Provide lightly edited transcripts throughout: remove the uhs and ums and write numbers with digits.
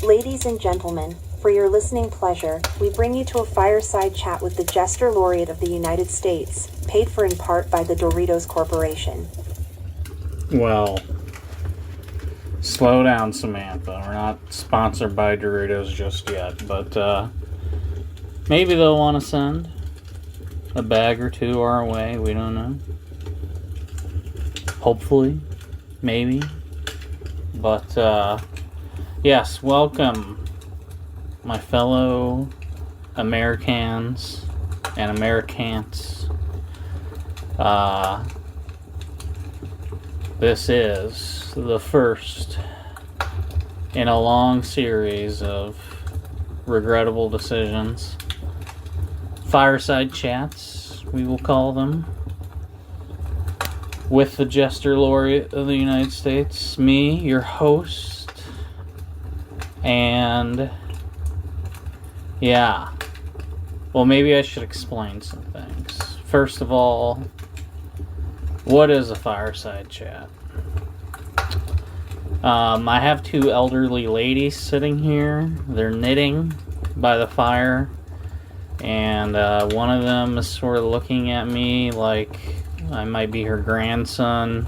Ladies and gentlemen, for your listening pleasure, we bring you to a fireside chat with the Jester Laureate of the United States, paid for in part by the Doritos Corporation. Well, slow down, Samantha. We're not sponsored by Doritos just yet, but maybe they'll want to send a bag or two our way. We don't know. Hopefully, maybe. But yes, welcome, my fellow Americans and Americans. This is the first in a long series of regrettable decisions. Fireside chats, we will call them, with the Jester Laureate of the United States, me, your host, and yeah, well, maybe I should explain some things. First of all, what is a fireside chat? I have two elderly ladies sitting here. They're knitting by the fire, and one of them is sort of looking at me like I might be her grandson.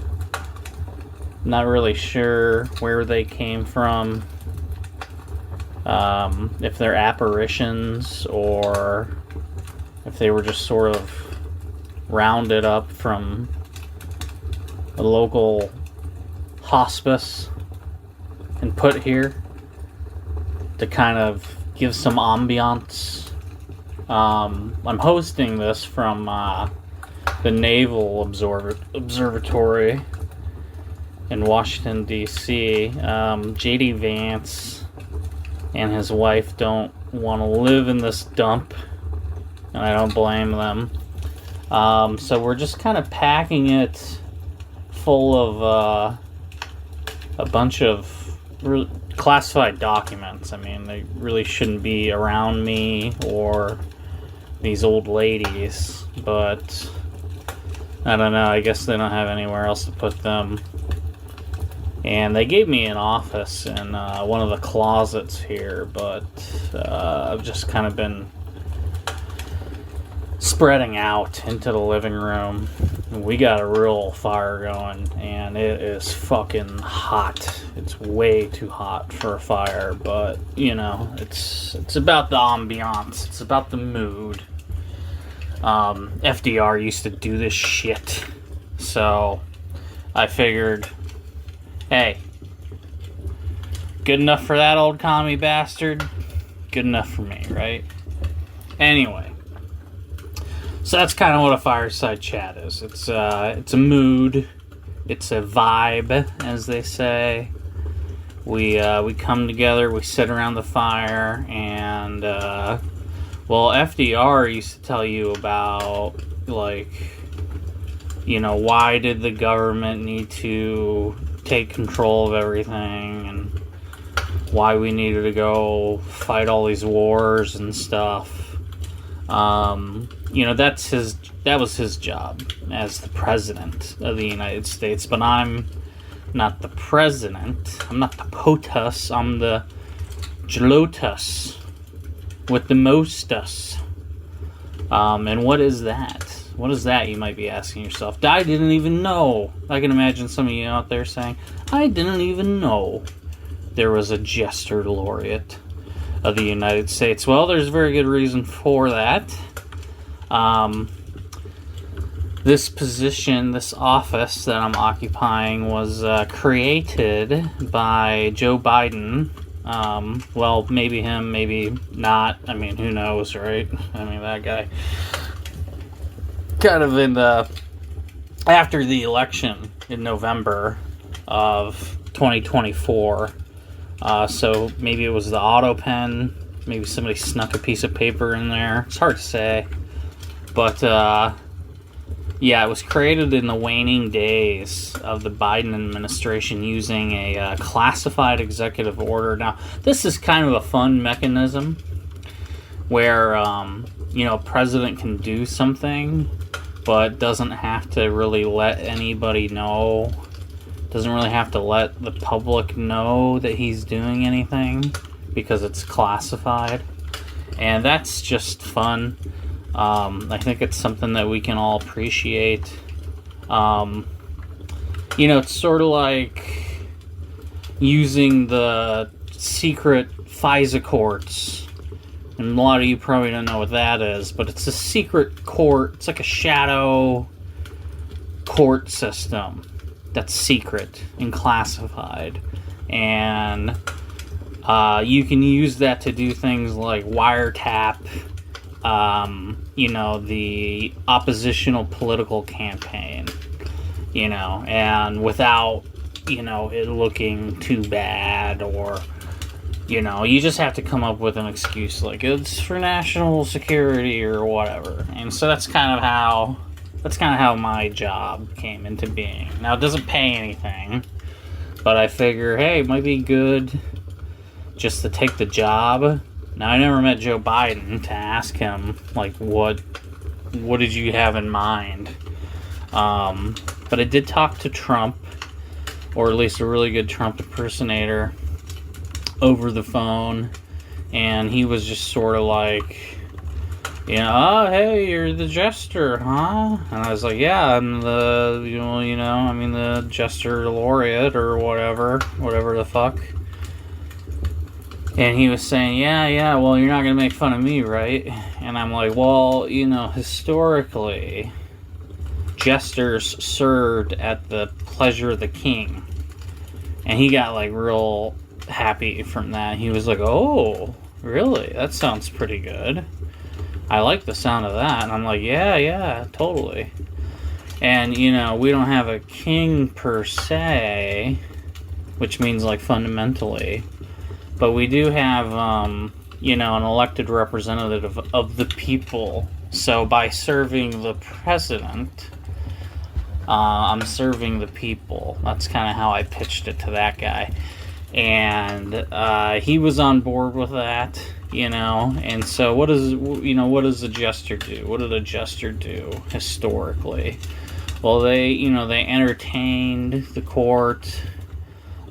Not really sure where they came from. If they're apparitions or if they were just sort of rounded up from a local hospice and put here to kind of give some ambiance. I'm hosting this from the Naval Observatory in Washington, D.C. J.D. Vance and his wife don't want to live in this dump, and I don't blame them. So we're just kind of packing it full of a bunch of classified documents. I mean, they really shouldn't be around me or these old ladies, but I don't know, I guess they don't have anywhere else to put them. And they gave me an office in one of the closets here, but I've just kind of been spreading out into the living room. We got a real fire going, and it is fucking hot. It's way too hot for a fire, but, you know, it's about the ambiance. It's about the mood. FDR used to do this shit, so I figured, hey, good enough for that old commie bastard, good enough for me, right? Anyway, so that's kind of what a fireside chat is. It's a mood, it's a vibe, as they say. We come together, we sit around the fire, and well, FDR used to tell you about, like, you know, why did the government need to take control of everything, and why we needed to go fight all these wars and stuff. You know, that was his job as the president of the United States, but I'm not the president. I'm not the POTUS. I'm the GLOTUS with the mostus. And what is that? What is that, you might be asking yourself? I didn't even know. I can imagine some of you out there saying, I didn't even know there was a Jester Laureate of the United States. Well, there's a very good reason for that. This position, this office that I'm occupying was created by Joe Biden. Well, maybe him, maybe not. I mean, who knows, right? I mean, that guy kind of after the election in November of 2024. So maybe it was the auto pen. Maybe somebody snuck a piece of paper in there. It's hard to say. But, yeah, it was created in the waning days of the Biden administration using a classified executive order. Now, this is kind of a fun mechanism where, you know, a president can do something, but doesn't have to really let anybody know. Doesn't really have to let the public know that he's doing anything. because it's classified. And that's just fun. I think it's something that we can all appreciate. It's sort of like using the secret FISA courts. And a lot of you probably don't know what that is, but it's a secret court. It's like a shadow court system that's secret and classified. And you can use that to do things like wiretap, the oppositional political campaign, and without, it looking too bad, or, you just have to come up with an excuse like it's for national security or whatever. And so that's kind of how my job came into being. Now, it doesn't pay anything, but I figure, hey, it might be good just to take the job. Now, I never met Joe Biden to ask him, like, what did you have in mind? But I did talk to Trump, or at least a really good Trump impersonator, over the phone, and he was just sort of like, oh, hey, you're the Jester, huh? And I was like, yeah, I'm the Jester Laureate, or whatever the fuck. And he was saying, yeah, well, you're not going to make fun of me, right? And I'm like, well, historically, jesters served at the pleasure of the king. And he got, like, real happy from that. He was like, oh, really? That sounds pretty good. I like the sound of that. And I'm like, yeah, totally. And, we don't have a king per se, which means, like, fundamentally. But we do have, an elected representative of the people. So by serving the president, I'm serving the people. That's kind of how I pitched it to that guy. And he was on board with that, And so what does the Jester do? What did a Jester do historically? Well, they entertained the court.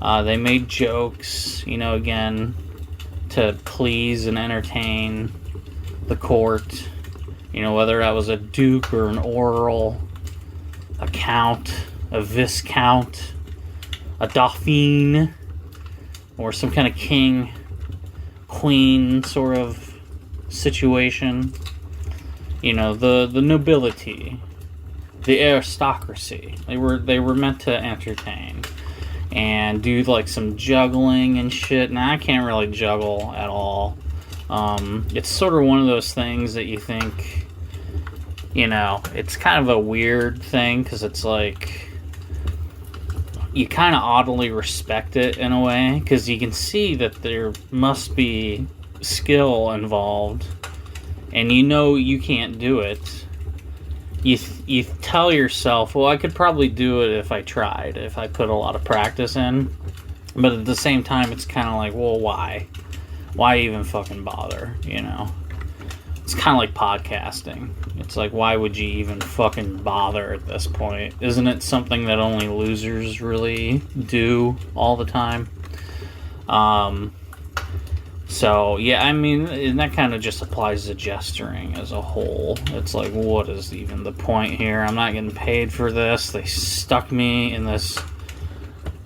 They made jokes, again, to please and entertain the court. Whether that was a duke or an earl, a count, a viscount, a dauphin, or some kind of king, queen sort of situation. The nobility, the aristocracy. They were meant to entertain and do like some juggling and shit. Now, I can't really juggle at all. It's sort of one of those things that you think, it's kind of a weird thing, because it's like, you kind of oddly respect it in a way, because you can see that there must be skill involved, and you can't do it. You tell yourself, well, I could probably do it if I tried, if I put a lot of practice in. But at the same time, it's kind of like, well, why? Why even fucking bother, It's kind of like podcasting. It's like, why would you even fucking bother at this point? Isn't it something that only losers really do all the time? So, yeah, and that kind of just applies to gesturing as a whole. It's like, what is even the point here? I'm not getting paid for this. They stuck me in this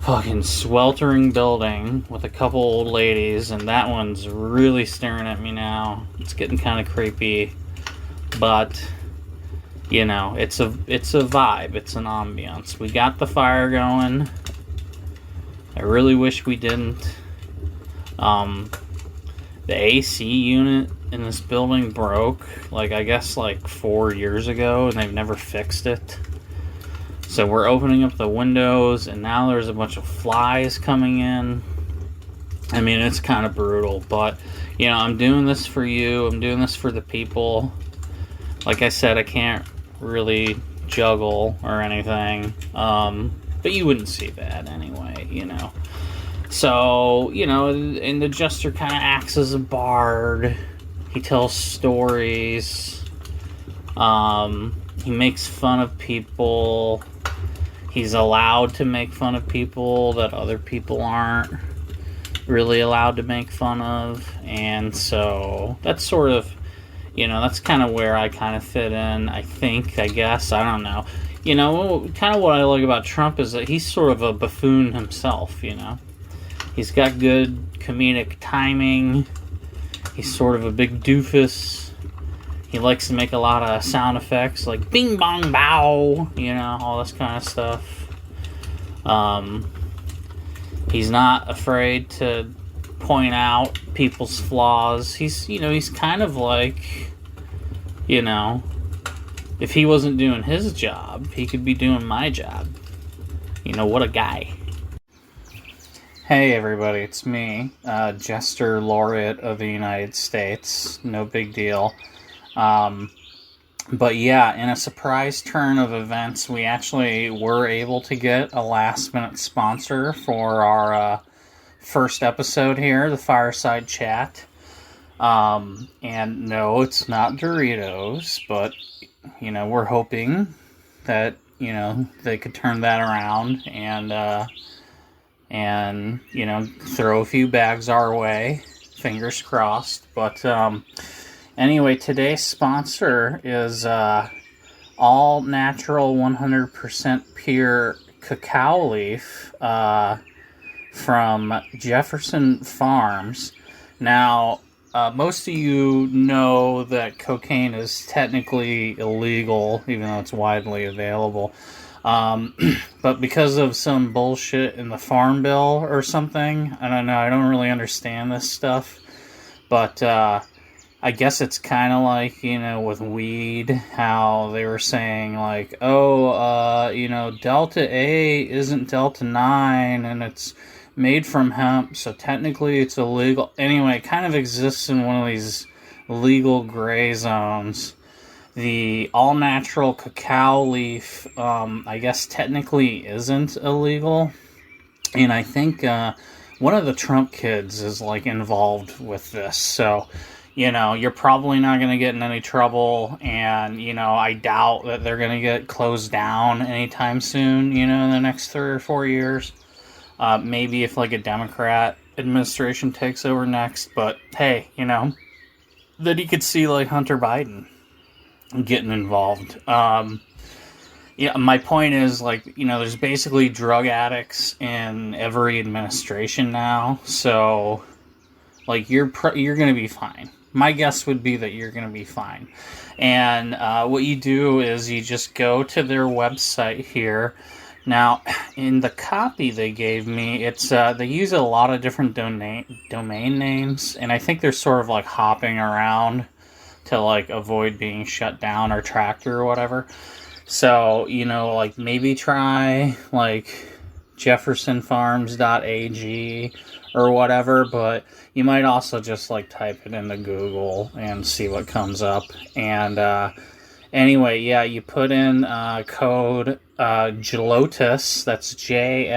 fucking sweltering building with a couple old ladies, and that one's really staring at me now. It's getting kind of creepy. But, it's a vibe. It's an ambiance. We got the fire going. I really wish we didn't. The AC unit in this building broke, I guess 4 years ago, and they've never fixed it. So we're opening up the windows, and now there's a bunch of flies coming in. It's kind of brutal, but, I'm doing this for you. I'm doing this for the people. Like I said, I can't really juggle or anything, but you wouldn't see that anyway, So, and the Jester kind of acts as a bard. He tells stories. He makes fun of people. He's allowed to make fun of people that other people aren't. really allowed to make fun of. And so that's sort of, that's kind of where I kind of fit in, I guess. I don't know. Kind of what I like about Trump is that he's sort of a buffoon himself, He's got good comedic timing. He's sort of a big doofus. He likes to make a lot of sound effects like bing bong bow, all this kind of stuff. He's not afraid to point out people's flaws. He's kind of like, if he wasn't doing his job, he could be doing my job. What a guy. Hey everybody, it's me, Jester Laureate of the United States. No big deal. But yeah, in a surprise turn of events, we actually were able to get a last-minute sponsor for our first episode here, the Fireside Chat. And no, it's not Doritos, but, we're hoping that, they could turn that around and throw a few bags our way. Fingers crossed. But anyway, today's sponsor is all natural 100% pure cacao leaf from Jefferson Farms. Now, most of you know that cocaine is technically illegal, even though it's widely available. But because of some bullshit in the Farm Bill or something, I don't know, I don't really understand this stuff, but I guess it's kind of like, with weed, how they were saying, like, Delta 8 isn't Delta 9, and it's made from hemp, so technically it's illegal. Anyway, it kind of exists in one of these legal gray zones. The all-natural cacao leaf, I guess technically isn't illegal. And I think one of the Trump kids is, involved with this. So, you're probably not going to get in any trouble. And, I doubt that they're going to get closed down anytime soon, in the next 3 or 4 years. Maybe if, a Democrat administration takes over next. But, hey, that you could see, Hunter Biden getting involved. My point is, there's basically drug addicts in every administration now, so, you're going to be fine. My guess would be that you're going to be fine. And what you do is you just go to their website here. Now, in the copy they gave me, it's they use a lot of different domain names, and I think they're sort of, hopping around to, avoid being shut down or tracked or whatever. So, maybe try, jeffersonfarms.ag or whatever, but you might also just, type it into Google and see what comes up. And, anyway, yeah, you put in code JLOTUS, that's JLOTUS,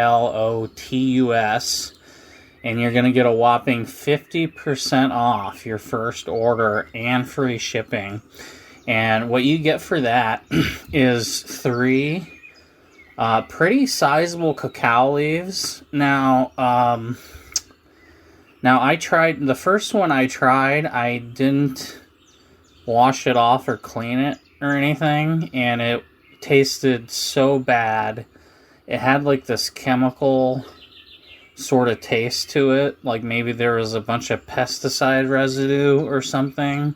and you're going to get a whopping 50% off your first order and free shipping. And what you get for that is 3 pretty sizable cacao leaves. Now I tried, the first one I tried, I didn't wash it off or clean it or anything, and it tasted so bad. It had this chemical sort of taste to it, maybe there was a bunch of pesticide residue or something.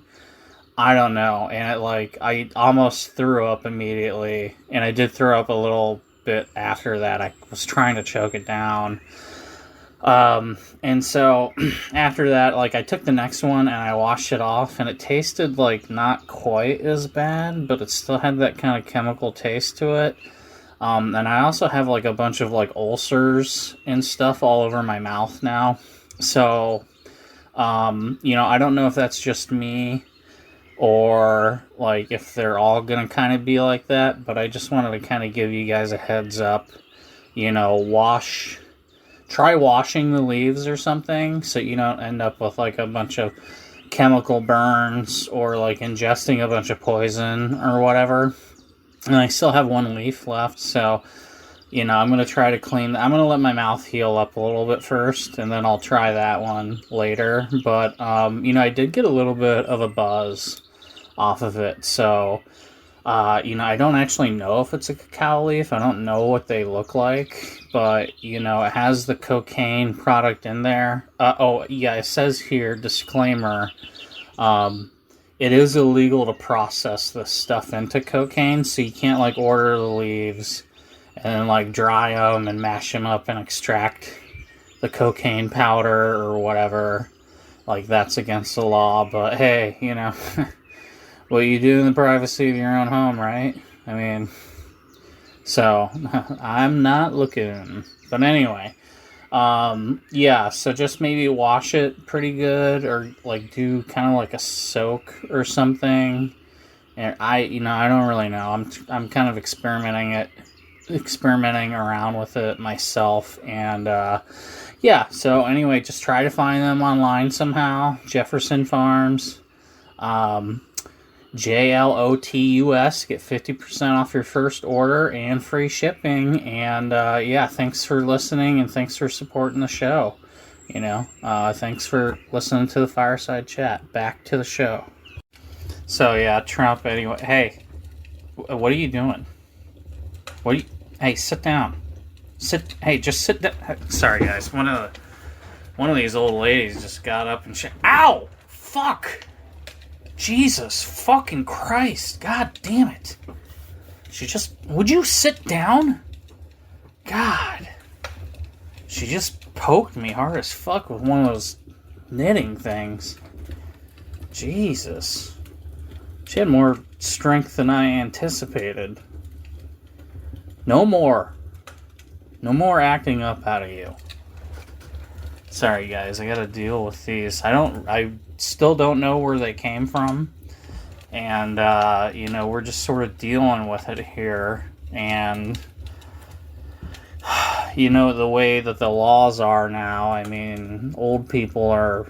I don't know, and it I almost threw up immediately, and I did throw up a little bit after that. I was trying to choke it down. And so after that, I took the next one and I washed it off, and it tasted not quite as bad, but it still had that kind of chemical taste to it. And I also have a bunch of ulcers and stuff all over my mouth now. So, I don't know if that's just me or if they're all gonna kind of be like that, but I just wanted to kind of give you guys a heads up. Try washing the leaves or something so you don't end up with a bunch of chemical burns or ingesting a bunch of poison or whatever. And I still have 1 leaf left, so I'm going to try to I'm going to let my mouth heal up a little bit first, and then I'll try that one later. But, I did get a little bit of a buzz off of it. So, I don't actually know if it's a cacao leaf. I don't know what they look like. But, it has the cocaine product in there. It says here, disclaimer, it is illegal to process this stuff into cocaine. So you can't, order the leaves and then dry them and mash them up and extract the cocaine powder or whatever. That's against the law, but hey, what you do in the privacy of your own home, right? I mean, so I'm not looking. But anyway, so just maybe wash it pretty good, or do kind of a soak or something. And I don't really know. I'm kind of experimenting around with it myself, and so anyway, just try to find them online somehow. Jefferson Farms, JLOTUS, get 50% off your first order and free shipping. And thanks for listening, and thanks for supporting the show. Thanks for listening to the Fireside Chat. Back to the show. So Trump, anyway. Hey, what are you doing? Hey, sit down. Just sit down. Sorry, guys. One of these old ladies just got up and Ow! Fuck! Jesus fucking Christ! God damn it! Would you sit down? God. She just poked me hard as fuck with one of those knitting things. Jesus. She had more strength than I anticipated. No more acting up out of you. Sorry, guys, I gotta deal with these. I still don't know where they came from. And, we're just sort of dealing with it here. And, the way that the laws are now, I mean, old people are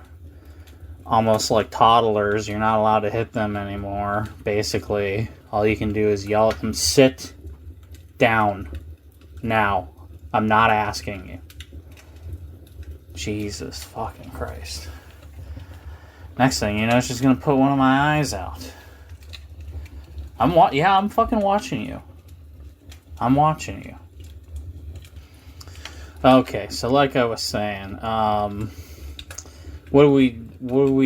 almost like toddlers. You're not allowed to hit them anymore, basically. All you can do is yell at them, sit down now. I'm not asking you. Jesus fucking Christ. Next thing you know, she's gonna put one of my eyes out. I'm fucking watching you. I'm watching you. Okay, so like I was saying, what do we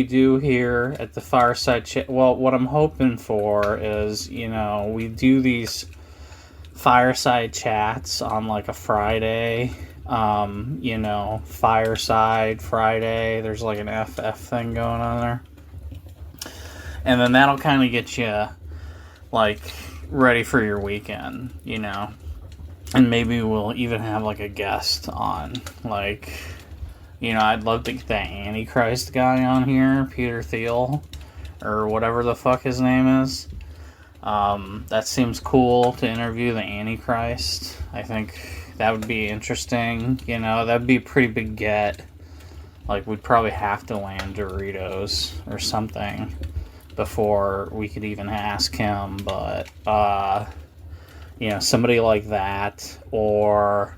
do here at the Fireside Chat? Well, what I'm hoping for is, we do these Fireside Chats on a Friday. Fireside Friday. There's an FF thing going on there. And then that'll kind of get you, ready for your weekend, And maybe we'll even have, a guest on. I'd love to get that Antichrist guy on here, Peter Thiel, or whatever the fuck his name is. That seems cool to interview the Antichrist. I think that would be interesting. That'd be a pretty big get. We'd probably have to land Doritos or something before we could even ask him. But, somebody like that. Or,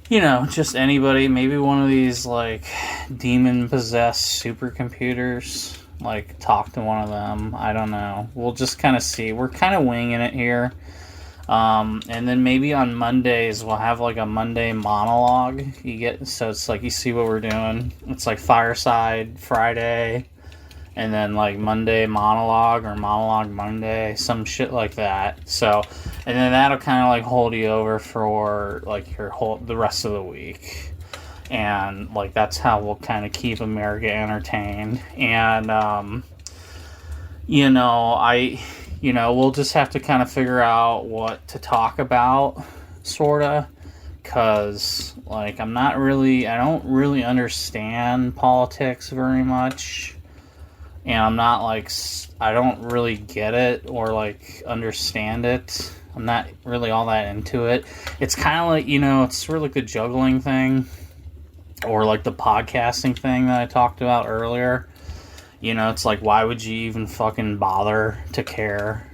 just anybody. Maybe one of these, demon-possessed supercomputers. Talk to one of them. I don't know. We'll just kind of see. We're kind of winging it here. And then maybe on Mondays we'll have a Monday monologue. So it's you see what we're doing. It's Fireside Friday, and then Monday monologue or monologue Monday, some shit like that. So, and then that'll kind of hold you over for the rest of the week. And that's how we'll kind of keep America entertained. And we'll just have to kind of figure out what to talk about, sorta, because I don't really understand politics very much, and I'm not I don't really get it or understand it. I'm not really all that into it. It's kind of it's sort of the juggling thing, or the podcasting thing that I talked about earlier. It's why would you even fucking bother to care?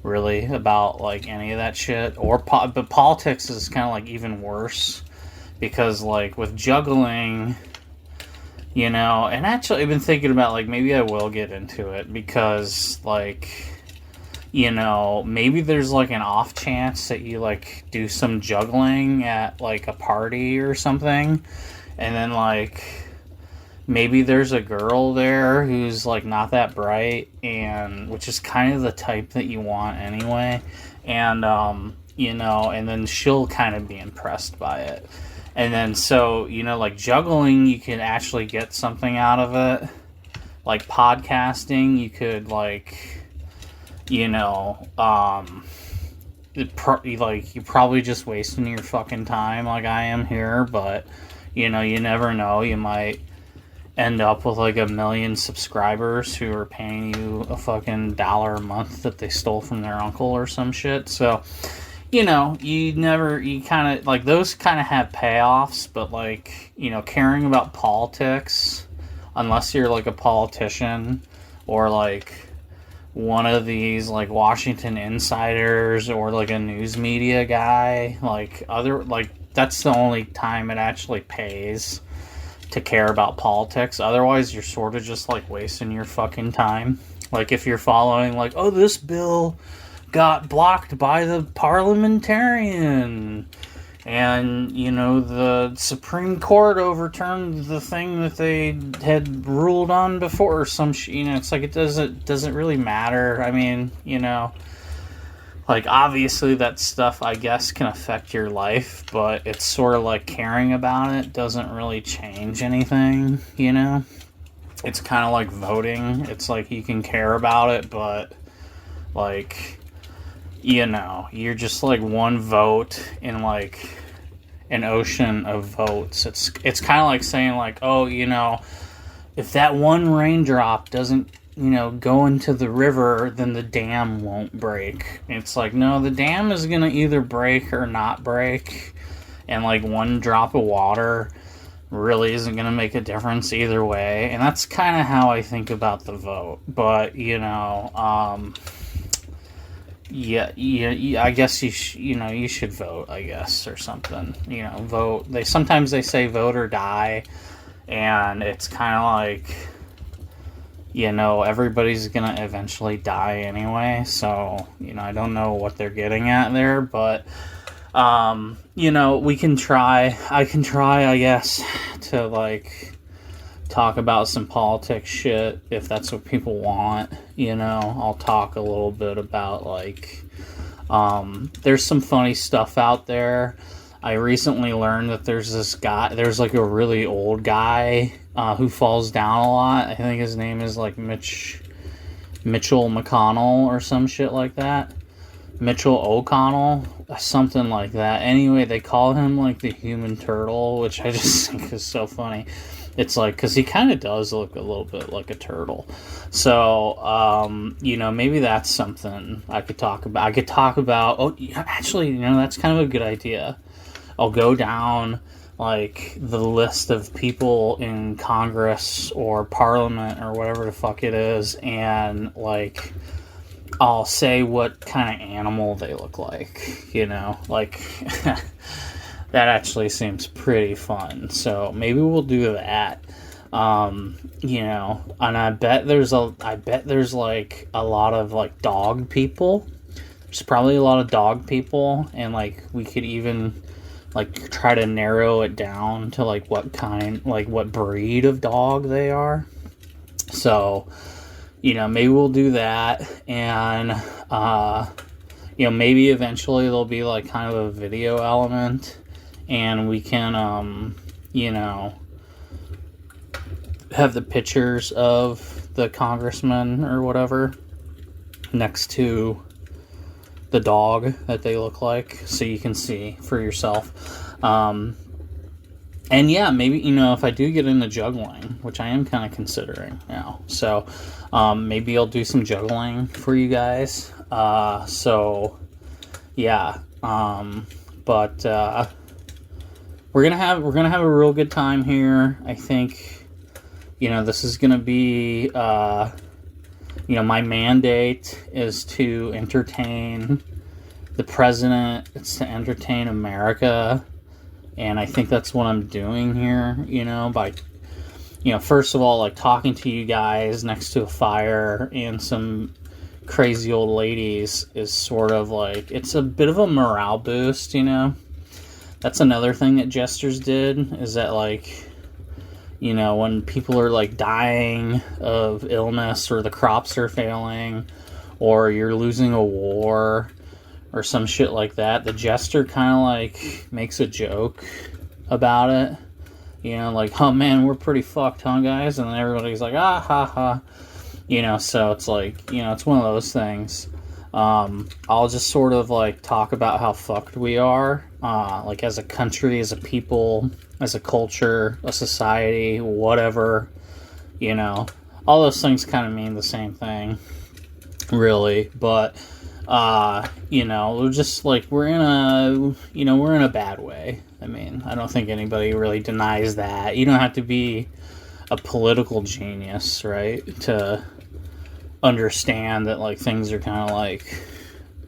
really, about like any of that shit. But politics is kind of like even worse because like with juggling, you know, and actually I've been thinking about like maybe I will get into it because like, you know, maybe there's like an off chance that you like do some juggling at like a party or something, and then like maybe there's a girl there who's like not that bright, and which is kind of the type that you want anyway, and you know, and then she'll kind of be impressed by it, and then so, you know, like juggling, you can actually get something out of it. Like podcasting, you could like, you know, like you're probably just wasting your fucking time like I am here, but you know, you never know, you might end up with like 1 million subscribers who are paying you a fucking $1 a month that they stole from their uncle or some shit. So, you know, you kind of like those kind of have payoffs, but like, you know, caring about politics, unless you're like a politician or like one of these like Washington insiders or like a news media guy, like that's the only time it actually pays to care about politics. Otherwise, you're sort of just like wasting your fucking time. Like if you're following like, oh, this bill got blocked by the parliamentarian, and you know the Supreme Court overturned the thing that they had ruled on before, or some you know, it's like it doesn't really matter. I mean, you know, like obviously that stuff I guess can affect your life, but it's sort of like caring about it doesn't really change anything, you know? It's kind of like voting. It's like you can care about it, but like, you know, you're just like one vote in like an ocean of votes. It's kind of like saying like, oh, you know, if that one raindrop doesn't, you know, go into the river, then the dam won't break. It's like, no, the dam is gonna either break or not break, and like one drop of water really isn't gonna make a difference either way. And that's kind of how I think about the vote. But you know, yeah, I guess you should vote, I guess, or something. You know, vote. Sometimes they say vote or die, and it's kind of like, you know, everybody's gonna eventually die anyway, so, you know, I don't know what they're getting at there, but, you know, I can try, I guess, to, like, talk about some politics shit, if that's what people want, you know. I'll talk a little bit about, like, there's some funny stuff out there. I recently learned that there's like a really old guy who falls down a lot. I think his name is like Mitchell McConnell or some shit like that. Mitchell O'Connell, something like that. Anyway, they call him like the human turtle, which I just think is so funny. It's like, because he kind of does look a little bit like a turtle. So, you know, maybe that's something I could talk about. Oh, actually, you know, that's kind of a good idea. I'll go down, like, the list of people in Congress or Parliament or whatever the fuck it is, and, like, I'll say what kind of animal they look like, you know? Like, that actually seems pretty fun. So maybe we'll do that. You know, and I bet there's like a lot of like dog people. There's probably a lot of dog people, and like we could even like try to narrow it down to like what breed of dog they are. So, you know, maybe we'll do that, and you know, maybe eventually there'll be like kind of a video element, and we can you know, have the pictures of the congressman or whatever next to the dog that they look like, so you can see for yourself. And yeah, maybe, you know, if I do get into juggling, which I am kind of considering now, so maybe I'll do some juggling for you guys. So yeah, but we're gonna have a real good time here. I think, you know, this is gonna be my mandate is to entertain the president. It's to entertain America. And I think that's what I'm doing here, by, first of all, like talking to you guys next to a fire and some crazy old ladies is sort of like, it's a bit of a morale boost, That's another thing that Jesters did, is that, like, when people are, like, dying of illness, or the crops are failing, or you're losing a war, or some shit like that, the Jester kind of, like, makes a joke about it. Like, oh man, we're pretty fucked, huh, guys? And then everybody's like, ah, ha, ha. So it's like, it's one of those things. I'll just sort of, like, talk about how fucked we are, like, as a country, as a people, as a culture, a society, whatever, all those things kind of mean the same thing, really, but, we're just, like, we're in a bad way. I mean, I don't think anybody really denies that. You don't have to be a political genius, right, to understand that, like, things are kind of, like,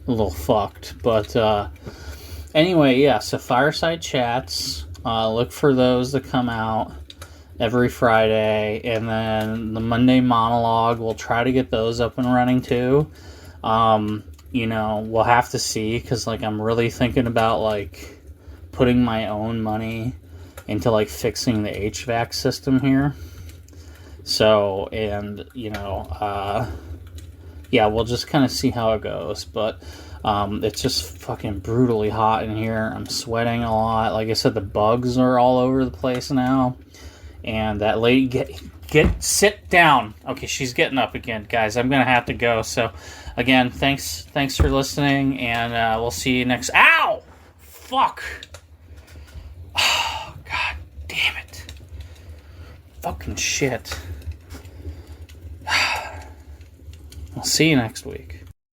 a little fucked. But anyway, yeah, so Fireside Chats, look for those to come out every Friday, and then the Monday monologue, we'll try to get those up and running too. We'll have to see, because, like, I'm really thinking about, like, putting my own money into, like, fixing the HVAC system here. So, and, yeah, we'll just kind of see how it goes. But it's just fucking brutally hot in here. I'm sweating a lot. Like I said, the bugs are all over the place now. And that lady, sit down. Okay, she's getting up again, guys. I'm gonna have to go. So, again, thanks for listening, and we'll see you next. Ow! Fuck! Oh, god damn it! Fucking shit. I'll see you next week.